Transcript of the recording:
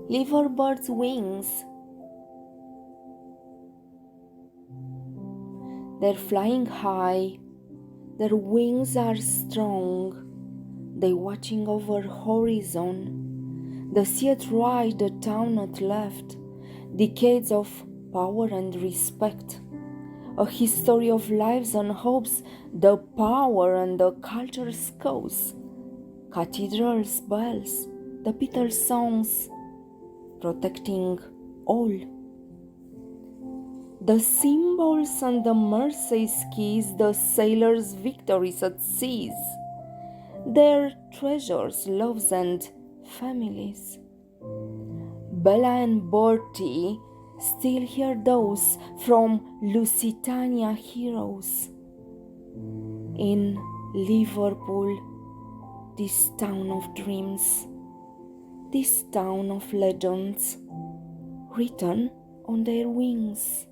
Liverbird's wings. They're flying high, their wings are strong. They watching over horizon. The sea at right, the town at left. Decades of power and respect. A history of lives and hopes, the power and the culture's cause. Cathedrals, bells, the Beatles songs, protecting all. The symbols and the Mersey's keys, the sailors' victories at seas, their treasures, loves, and families. Bella and Bertie still hear those from Lusitania heroes. In Liverpool, this town of dreams, this town of legends, written on their wings.